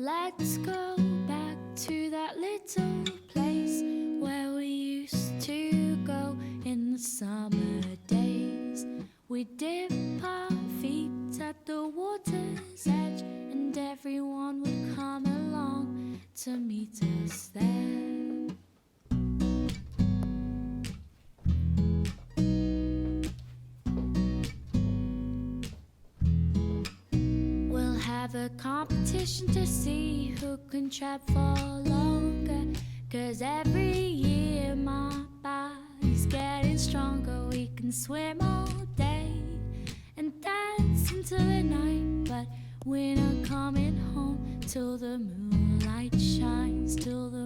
Let's go back to that little place where we used to go in the summer days. We dip our feet at the water's edge, and everyone would come along to meet us there. We'll have a competition to see who can trap for longer, 'cause every year my body's getting stronger. We can swim all day and dance into the night, but we're not coming home till the moonlight shines, till the